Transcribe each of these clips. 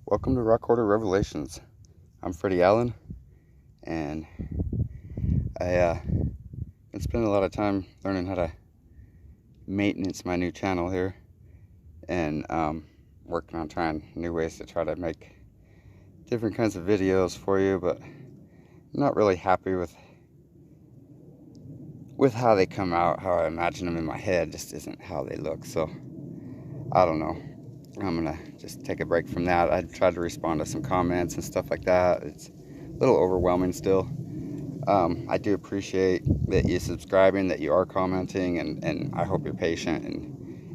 Welcome to Rock Order Revelations. I'm Freddie Allen, and I been spending a lot of time learning how to maintenance my new channel here, and working on trying new ways to try to make different kinds of videos for you, but I'm not really happy with how they come out. How I imagine them in my head just isn't how they look, so I don't know. I'm gonna just take a break from that. I tried to respond to some comments and stuff like that. It's a little overwhelming still. I do appreciate that you're subscribing, that you are commenting, and I hope you're patient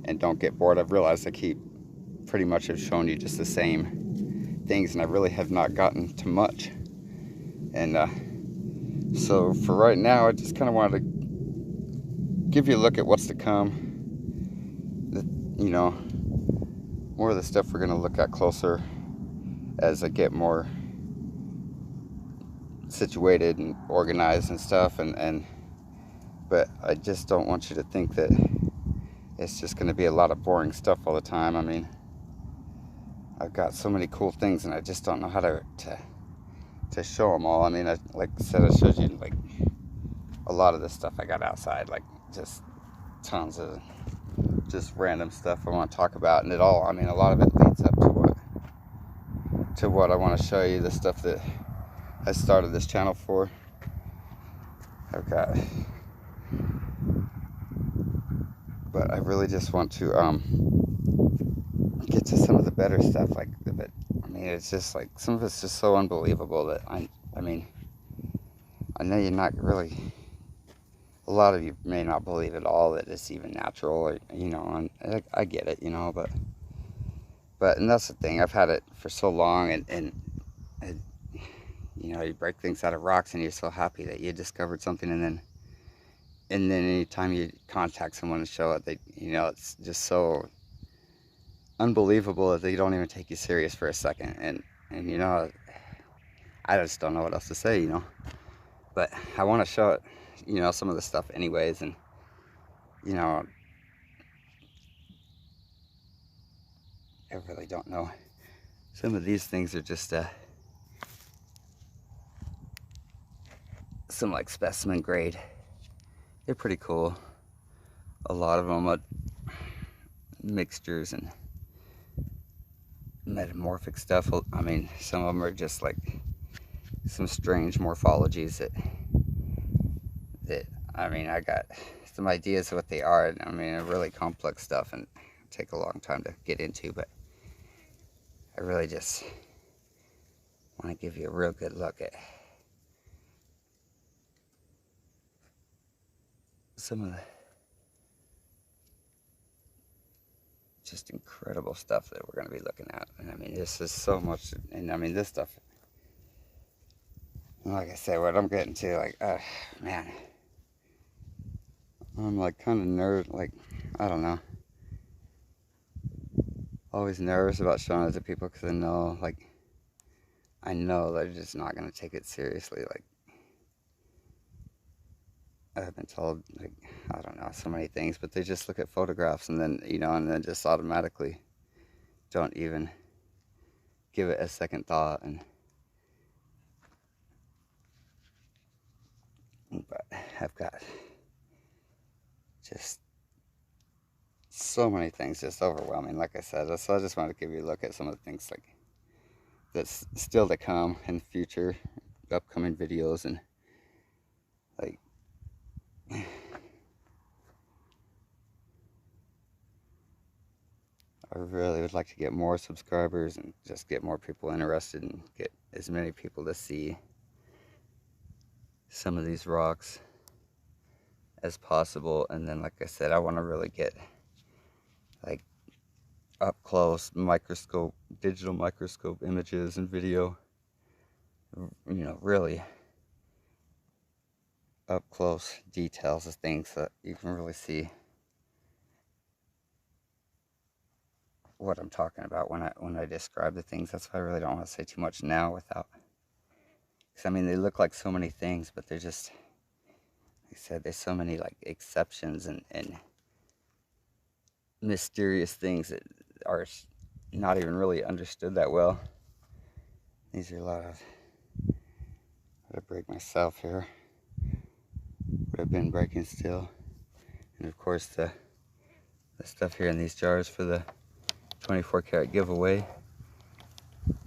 and don't get bored. I've realized I keep pretty much have shown you just the same things, and I really have not gotten to much. And so for right now, I just kind of wanted to give you a look at what's to come. More of the stuff we're going to look at closer as I get more situated and organized and stuff, but I just don't want you to think that it's just going to be a lot of boring stuff all the time. I mean, I've got so many cool things, and I just don't know how to show them all. I mean, like I said, I showed you like a lot of the stuff I got outside, like just tons of just random stuff I want to talk about, and I mean, a lot of it leads up to what I want to show you, the stuff that I started this channel for. Okay. But I really just want to get to some of the better stuff. I mean, it's just like some of it's just so unbelievable that I mean, I know you're not really. A lot of you may not believe at all that it's even natural, or, and I get it, and that's the thing. I've had it for so long, and you break things out of rocks, and you're so happy that you discovered something, and then anytime you contact someone and show it, it's just so unbelievable that they don't even take you serious for a second, and I just don't know what else to say, but I want to show it, some of the stuff anyways, and I really don't know. Some of these things are just some like specimen grade. They're pretty cool. A lot of them are mixtures and metamorphic stuff. I mean, some of them are just like some strange morphologies that I mean, I got some ideas of what they are. I mean, they're really complex stuff and take a long time to get into, but I really just want to give you a real good look at some of the just incredible stuff that we're going to be looking at. And I mean, this is so much, and I mean, this stuff, like I said, what I'm getting to, like, man, I'm like kind of nervous, like, I don't know, always nervous about showing it to people, because I know they're just not going to take it seriously. Like, I've been told, like, I don't know, so many things, but they just look at photographs and then, and then just automatically don't even give it a second thought. But I've got just so many things, just overwhelming, like I said. So I just wanted to give you a look at some of the things like that's still to come in future upcoming videos, and like I really would like to get more subscribers and just get more people interested and get as many people to see some of these rocks as possible. And then, like I said, I want to really get like up close microscope, digital microscope images and video, really up close details of things that you can really see what I'm talking about when I describe the things. That's why I really don't want to say too much now because I mean, they look like so many things, but they're just, like I said, there's so many like exceptions and mysterious things that are not even really understood that well. These are a lot of, I break myself here, but I've been breaking still. And of course the stuff here in these jars for the 24 karat giveaway.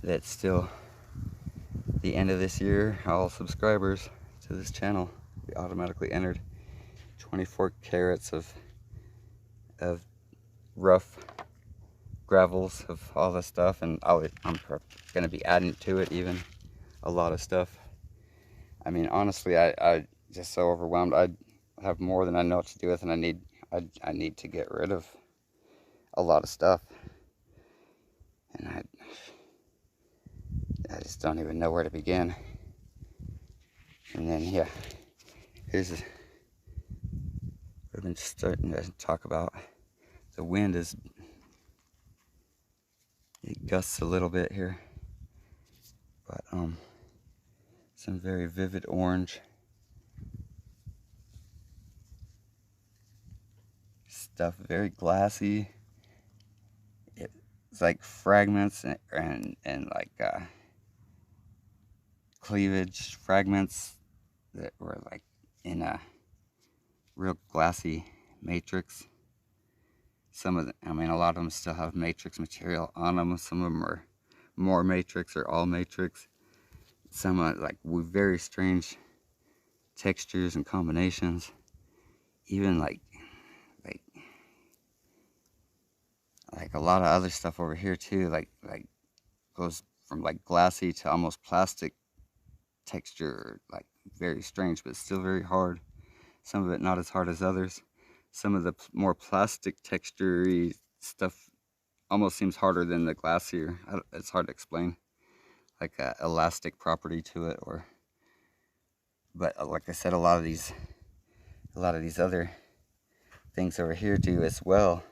That's still the end of this year. All subscribers to this channel be automatically entered. 24 carats of rough gravels of all this stuff, and I'm going to be adding to it even a lot of stuff. I mean, honestly, I just so overwhelmed. I have more than I know what to do with, and I need to get rid of a lot of stuff, and I just don't even know where to begin. And then yeah, here's I've been starting to talk about. The wind it gusts a little bit here, but some very vivid orange stuff, very glassy. It's like fragments and like cleavage fragments that were like in a real glassy matrix. Some of them, I mean, a lot of them still have matrix material on them. Some of them are more matrix or all matrix. Some are like with very strange textures and combinations. Even like a lot of other stuff over here too. Like goes from like glassy to almost plastic texture. Like very strange, but still very hard. Some of it not as hard as others. Some of the more plastic texture-y stuff almost seems harder than the glassier. It's hard to explain, like a elastic property to it, but like I said, a lot of these other things over here do as well.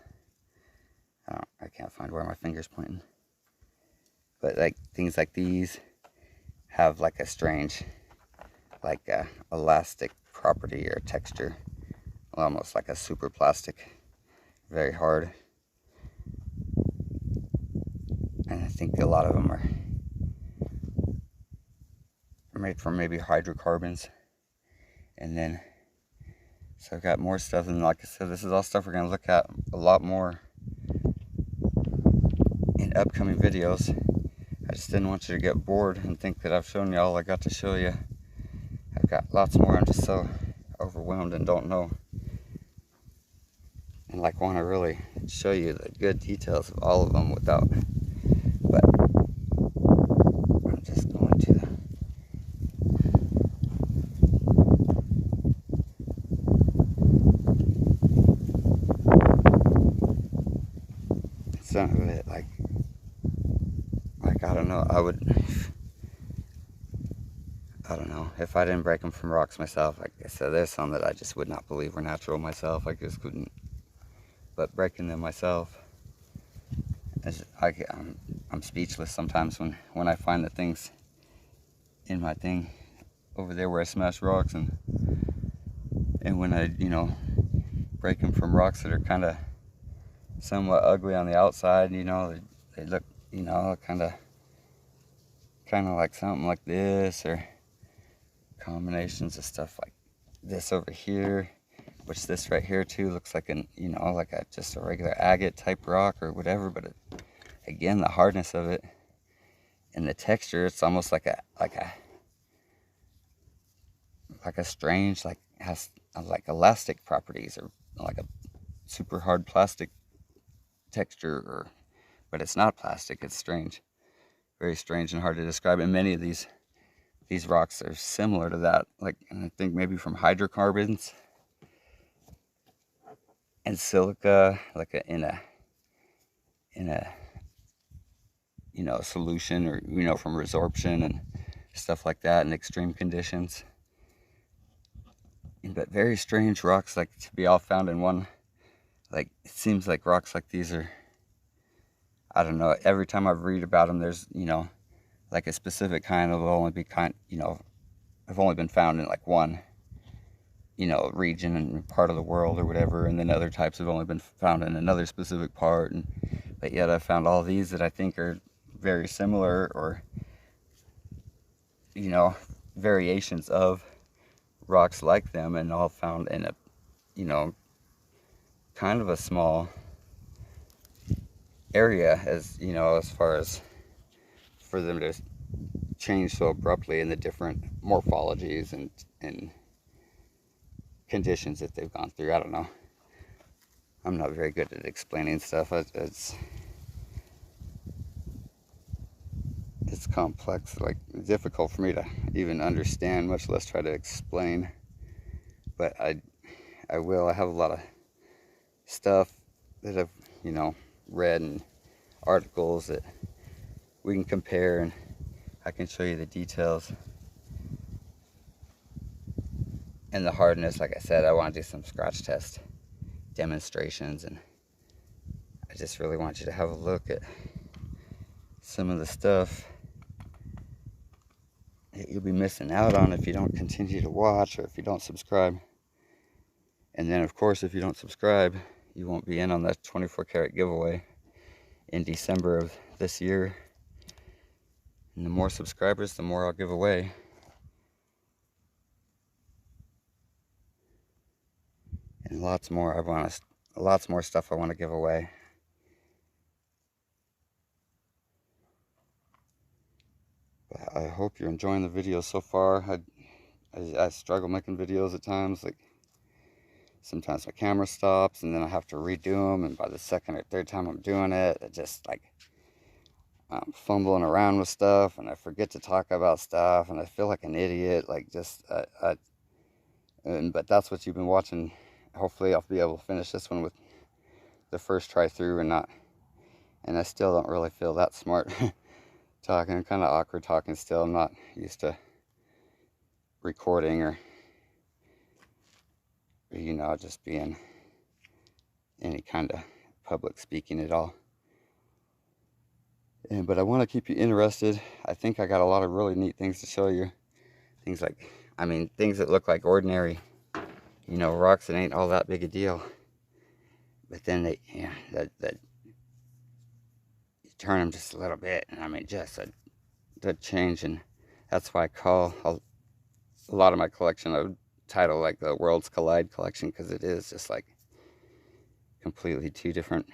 I can't find where my finger's pointing, but like things like these have like a strange, like elastic property or texture. Almost like a super plastic, very hard. And I think a lot of them are made from maybe hydrocarbons. And then, so I've got more stuff, and like I said, this is all stuff we're going to look at a lot more in upcoming videos. I just didn't want you to get bored and think that I've shown you all I got to show you. I've got lots more. I'm just so overwhelmed and don't know. And like want to really show you the good details of all of them without, but I'm just going to some of it, like I don't know, I don't know, if I didn't break them from rocks myself. Like I said, there's some that I just would not believe were natural myself. I just couldn't. But breaking them myself, I'm speechless sometimes when I find the things in my thing over there where I smash rocks, and when I, break them from rocks that are kind of somewhat ugly on the outside. They look, kind of like something like this, or combinations of stuff like this over here. Which this right here too looks like just a regular agate type rock or whatever, but again, the hardness of it and the texture, it's almost like a strange, has like elastic properties, or like a super hard plastic texture, but it's not plastic. It's strange, very strange and hard to describe. And many of these rocks are similar to that, and I think maybe from hydrocarbons and silica, in a solution, or from resorption and stuff like that in extreme conditions. But very strange rocks, to be all found in one. It seems like rocks like these are, I don't know, every time I read about them, there's a specific kind of have only been found in one region and part of the world or whatever, and then other types have only been found in another specific part. But yet I found all these that I think are very similar, or you know, variations of rocks like them, and all found in a, you know, kind of a small area, as you know, as far as for them to change so abruptly in the different morphologies and conditions that they've gone through. I don't know. I'm not very good at explaining stuff. It's complex, like difficult for me to even understand, much less try to explain. But I will. I have a lot of stuff that I've, you know, read and articles that we can compare, and I can show you the details and the hardness. Like I said, I want to do some scratch test demonstrations, and I just really want you to have a look at some of the stuff that you'll be missing out on if you don't continue to watch, or if you don't subscribe. And then of course, if you don't subscribe, you won't be in on that 24 karat giveaway in December of this year. And the more subscribers, the more I'll give away. And lots more lots more stuff I want to give away. But I hope you're enjoying the video so far. I struggle making videos at times. Like, sometimes my camera stops and then I have to redo them, and by the second or third time I'm doing it, it just like I'm fumbling around with stuff, and I forget to talk about stuff, and I feel like an idiot. Like, just but that's what you've been watching. Hopefully I'll be able to finish this one with the first try through, and I still don't really feel that smart talking. I'm kind of awkward talking still. I'm not used to recording or, you know, just being any kind of public speaking at all. But I want to keep you interested. I think I got a lot of really neat things to show you. Things like, I mean, things that look like ordinary, you know, rocks that ain't all that big a deal. But then they, yeah, that you turn them just a little bit, and I mean, just a change. And that's why I call a lot of my collection a title like the Worlds Collide collection, because it is just like completely two different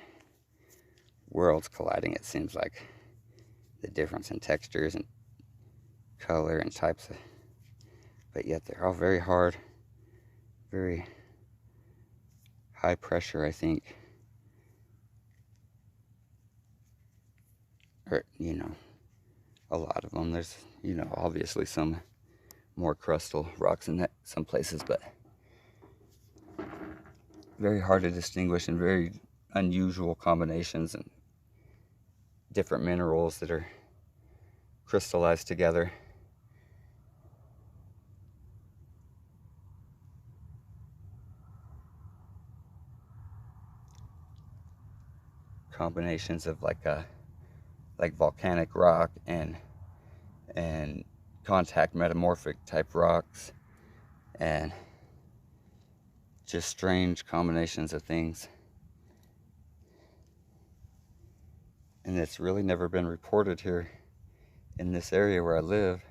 worlds colliding. It seems like the difference in textures and color and types of, but yet they're all very hard, very high pressure, I think. Or, you know, a lot of them. There's, you know, obviously some more crustal rocks in that some places, but very hard to distinguish, and very unusual combinations and different minerals that are crystallized together. Combinations of like volcanic rock and contact metamorphic type rocks, and just strange combinations of things. And it's really never been reported here in this area where I live.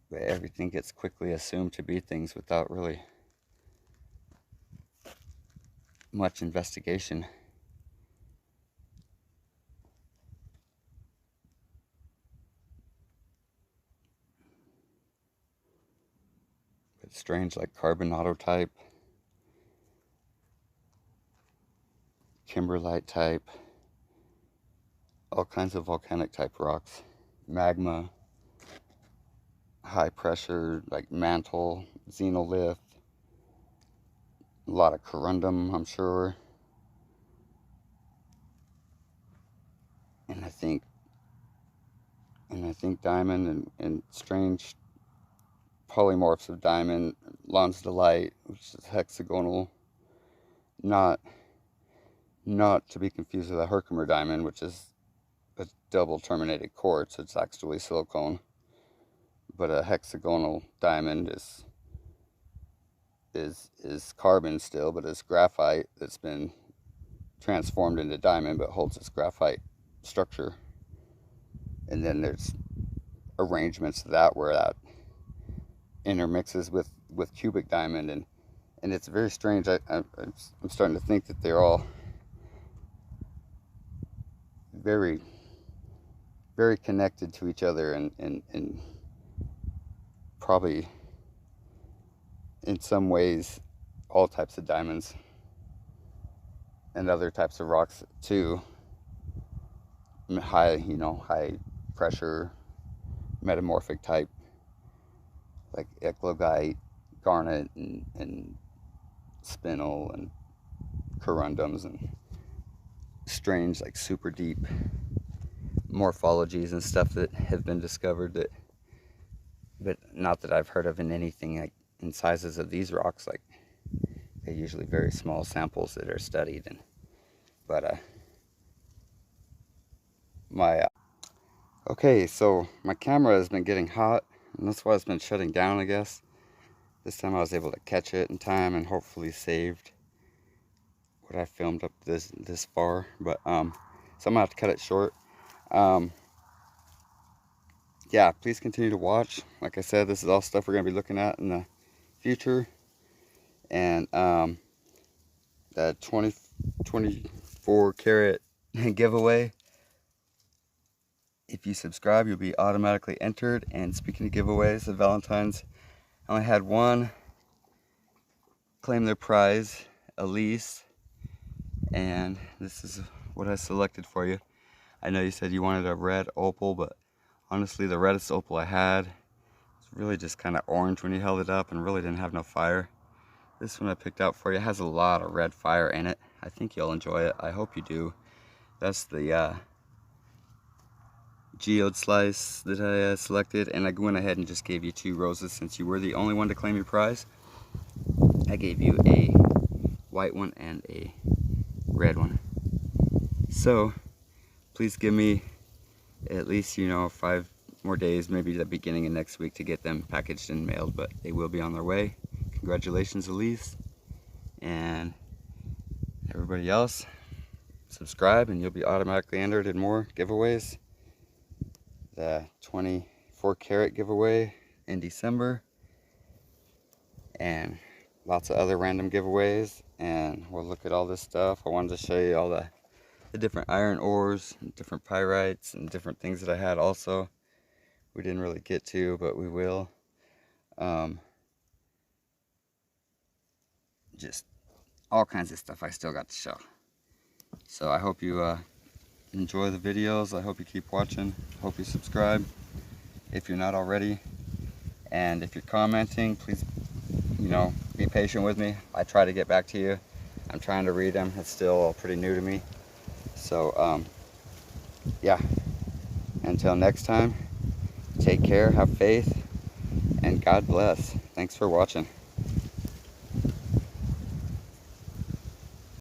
But everything gets quickly assumed to be things without really much investigation. But strange, like carbonado type, kimberlite type, all kinds of volcanic type rocks, magma, high pressure, like mantle, xenolith, a lot of corundum, I'm sure. And I think diamond, and strange polymorphs of diamond, lonsdaleite, which is hexagonal, not to be confused with a Herkimer diamond, which is a double terminated quartz. It's actually silicone. But a hexagonal diamond is carbon still, but it's graphite that's been transformed into diamond, but holds its graphite structure. And then there's arrangements to that where that intermixes with cubic diamond, and it's very strange. I'm starting to think that they're all very, very connected to each other, and probably in some ways all types of diamonds and other types of rocks too. High, high pressure metamorphic type, like eclogite, garnet, and spinel, and corundums, and strange, like super deep morphologies and stuff that have been discovered, that, but not that I've heard of in anything like in sizes of these rocks. Like, they're usually very small samples that are studied. And but okay, so my camera has been getting hot, and that's why it's been shutting down, I guess. This time I was able to catch it in time and hopefully saved what I filmed up this far. But so I'm gonna have to cut it short. Yeah, please continue to watch. Like I said, this is all stuff we're gonna be looking at in the future. And that 24 karat giveaway, if you subscribe, you'll be automatically entered. And speaking of giveaways, of Valentine's, I only had one claim their prize, Elise, and this is what I selected for you. I know you said you wanted a red opal, but honestly, the reddest opal I had, it's really just kind of orange when you held it up and really didn't have no fire. This one I picked out for you has a lot of red fire in it. I think you'll enjoy it. I hope you do. That's the geode slice that I selected, and I went ahead and just gave you 2 roses since you were the only one to claim your prize. I gave you a white one and a red one. So please give me at least 5 more days, maybe the beginning of next week, to get them packaged and mailed, but they will be on their way. Congratulations, Elise, and everybody else. Subscribe and you'll be automatically entered in more giveaways. The 24 karat giveaway in December, and lots of other random giveaways, and we'll look at all this stuff. I wanted to show you all the different iron ores, and different pyrites, and different things that I had also. We didn't really get to, but we will. Just all kinds of stuff I still got to show. So I hope you enjoy the videos. I hope you keep watching. Hope you subscribe if you're not already. And if you're commenting, please, be patient with me. I try to get back to you. I'm trying to read them. It's still pretty new to me. So, yeah. Until next time, take care, have faith, and God bless. Thanks for watching.